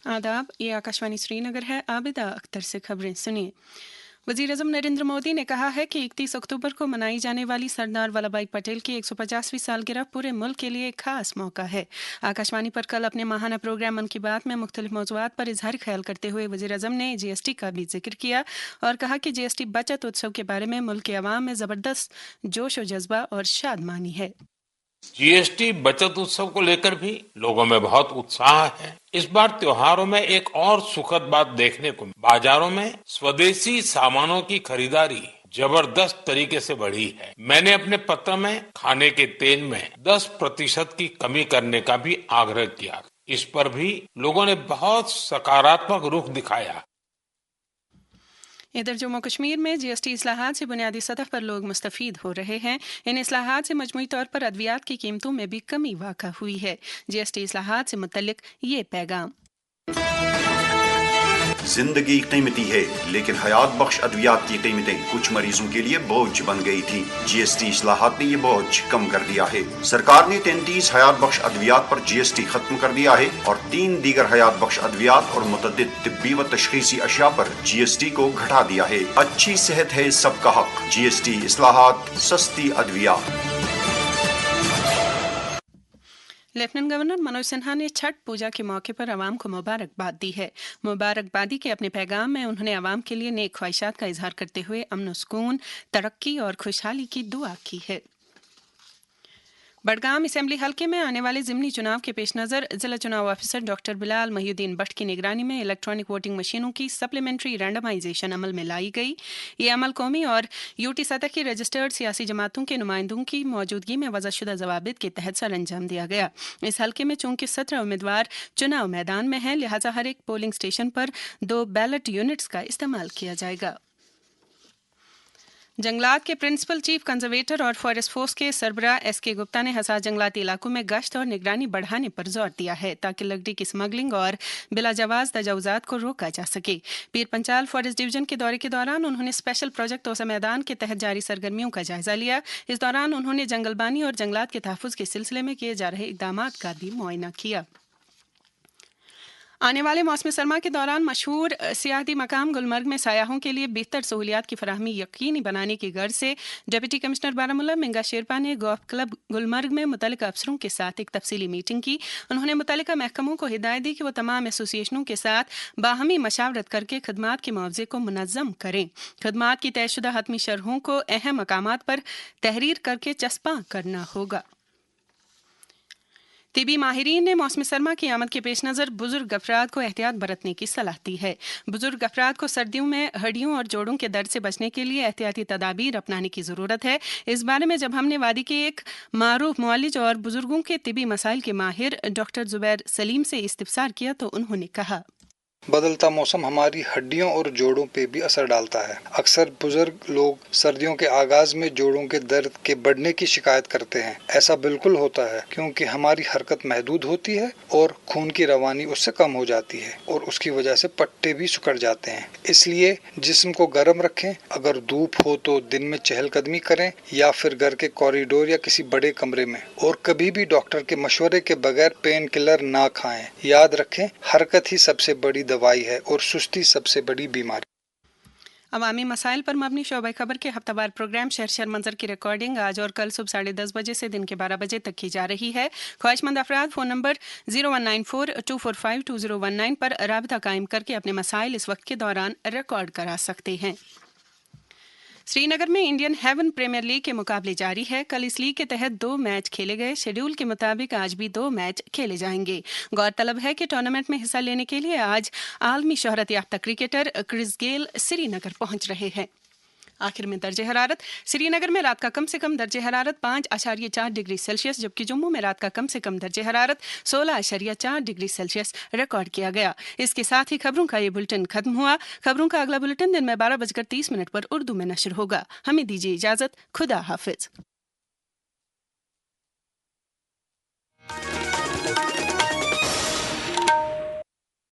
आदाब, ये आकाशवाणी श्रीनगर है। आबिदा अख्तर से खबरें सुनिए। वज़ीर-ए-आज़म नरेंद्र मोदी ने कहा है कि 31 अक्टूबर को मनाई जाने वाली सरदार वल्लभ भाई पटेल की 150वीं सालगिरह पूरे मुल्क के लिए एक खास मौका है। आकाशवाणी पर कल अपने माहाना प्रोग्राम मन की बात में मुख्तलिफ मौज़ूआत पर इजहार ख्याल करते हुए वज़ीर-ए-आज़म ने जीएसटी का भी जिक्र किया और कहा कि जीएसटी बचत उत्सव के बारे में मुल्क के अवाम में ज़बरदस्त जोश व जज्बा और शादमानी है। जीएसटी बचत उत्सव को लेकर भी लोगों में बहुत उत्साह है। इस बार त्योहारों में एक और सुखद बात देखने को मिली। बाजारों में स्वदेशी सामानों की खरीदारी जबरदस्त तरीके से बढ़ी है। मैंने अपने पत्र में खाने के तेल में 10% की कमी करने का भी आग्रह किया। इस पर भी लोगों ने बहुत सकारात्मक रुख दिखाया। इधर जम्मू कश्मीर में जीएसटी इस्लाहात से बुनियादी सतह पर लोग मुस्तफ़ीद हो रहे हैं। इन इस्लाहात से मजमूई तौर पर अद्वियात की कीमतों में भी कमी वाक़ा हुई है। जीएसटी इस्लाहात से मुतल्लिक ये पैगाम। जिंदगी कीमती है, लेकिन हयात बख्श अद्वियात की कीमतें कुछ मरीजों के लिए बोझ बन गई थी। जीएसटी इस्लाहात ने ये बोझ कम कर दिया है। सरकार ने 33 हयात बख्श अद्वियात पर जीएसटी खत्म कर दिया है और 3 दीगर हयात बख्श अद्वियात और मुतअद्दिद तिब्बी व तशखीसी अशिया पर जीएसटी को घटा दिया है। अच्छी सेहत है सबका हक। जीएसटी इस्लाहात, सस्ती अद्वियात। लेफ्टिनेंट गवर्नर मनोज सिन्हा ने छठ पूजा के मौके पर आवाम को मुबारकबाद दी है। मुबारकबादी के अपने पैगाम में उन्होंने आवाम के लिए नेक ख्वाहिशात का इजहार करते हुए अमन सुकून, तरक्की और खुशहाली की दुआ की है। बडगाम असेंबली हलके में आने वाले ज़िमनी चुनाव के पेश नज़र जिला चुनाव ऑफिसर डॉक्टर बिलाल महिउद्दीन बख्श की निगरानी में इलेक्ट्रॉनिक वोटिंग मशीनों की सप्लीमेंट्री रैंडमाइजेशन अमल में लाई गई। ये अमल कौमी और यूटी सतह की रजिस्टर्ड सियासी जमातों के नुमाइंदों की मौजूदगी में वज़ाशुदा ज़वाबित के तहत सर अंजाम दिया गया। इस हलके में चूंकि 17 उम्मीदवार चुनाव मैदान में हैं, लिहाजा हर एक पोलिंग स्टेशन पर 2 बैलेट यूनिट्स का इस्तेमाल किया जाएगा। जंगलात के प्रिंसिपल चीफ कंजर्वेटर और फॉरेस्ट फोर्स के सरबराह एसके गुप्ता ने हसास जंगलाती इलाकों में गश्त और निगरानी बढ़ाने पर जोर दिया है ताकि लकड़ी की स्मगलिंग और बिलाजवाज तजावुजात को रोका जा सके। पीर पंचाल फॉरेस्ट डिवीजन के दौरे के दौरान उन्होंने स्पेशल प्रोजेक्ट तोसा मैदान के तहत जारी सरगर्मियों का जायजा लिया। इस दौरान उन्होंने जंगलबानी और जंगलात के तहफ़्फ़ुज़ के सिलसिले में किए जा रहे इक़दामात का भी मुआयना किया। आने वाले मौसम सरमा के दौरान मशहूर सियाहती मकाम गुलमर्ग में सयाहों के लिए बेहतर सहूलियात की फराहमी यकीनी बनाने की गर्ज से डिप्टी कमिश्नर बारामूला मिंगा शेरपा ने गोल्फ क्लब गुलमर्ग में मुतल्लिका अफसरों के साथ एक तफसीली मीटिंग की। उन्होंने मुतल्लिका महकमों को हिदायत दी कि वो तमाम एसोसिएशनों के साथ बाहमी मशावरत करके खदमात के मुआवजे को मुनज़्ज़म करें। खदमात की तयशुदा हतमी शरहों को अहम मकामात पर तहरीर करके चस्पा करना होगा। तिबी माहिरीन ने मौसम सरमा की आमद के पेश नज़र बुजुर्ग अफराद को एहतियात बरतने की सलाह दी है। बुजुर्ग अफराद को सर्दियों में हड्डियों और जोड़ों के दर्द से बचने के लिए एहतियाती तदाबीर अपनाने की ज़रूरत है। इस बारे में जब हमने वादी के एक मारूफ मुअल्लिज और बुजुर्गों के तिबी मसाइल के माहिर डॉक्टर जुबैर सलीम से इस्तिफसार किया तो उन्होंने कहा, बदलता मौसम हमारी हड्डियों और जोड़ों पे भी असर डालता है। अक्सर बुजुर्ग लोग सर्दियों के आगाज में जोड़ों के दर्द के बढ़ने की शिकायत करते हैं। ऐसा बिल्कुल होता है क्योंकि हमारी हरकत महदूद होती है और खून की रवानी उससे कम हो जाती है और उसकी वजह से पट्टे भी सिकुड़ जाते हैं। इसलिए जिस्म को गर्म रखें। अगर धूप हो तो दिन में चहलकदमी करें या फिर घर के कॉरिडोर या किसी बड़े कमरे में, और कभी भी डॉक्टर के मशवरे के बगैर पेन किलर ना खाएं। याद रखें, हरकत ही सबसे बड़ी दवाई है और सुस्ती सबसे बड़ी बीमारी। अवामी मसाइल पर मबनी शोबे खबर के हफ्तावार प्रोग्राम शहर शहर मंजर की रिकॉर्डिंग आज और कल सुबह 10:30 बजे से दिन के 12 बजे तक की जा रही है। ख्वाहिशमंद अफराद फ़ोन नंबर 0194-245-2019 पर राबता कायम करके अपने मसाइल इस वक्त के दौरान रिकॉर्ड करा सकते हैं। श्रीनगर में इंडियन हेवन प्रीमियर लीग के मुकाबले जारी है। कल इस लीग के तहत 2 मैच खेले गए। शेड्यूल के मुताबिक आज भी 2 मैच खेले जाएंगे। गौरतलब है कि टूर्नामेंट में हिस्सा लेने के लिए आज आलमी शोहरत याफ्ता क्रिकेटर क्रिस गेल श्रीनगर पहुंच रहे हैं। आखिर में दर्जे हरारत। श्रीनगर में रात का कम से कम दर्जे हरारत 5.4 डिग्री सेल्सियस, जबकि जम्मू में रात का कम से कम दर्जे हरारत 16.4 डिग्री सेल्सियस रिकॉर्ड किया गया। इसके साथ ही खबरों का ये बुलेटिन खत्म हुआ। खबरों का अगला बुलेटिन दिन में 12:30 पर उर्दू में नशर होगा। हमें दीजिए इजाजत। खुदा हाफिज।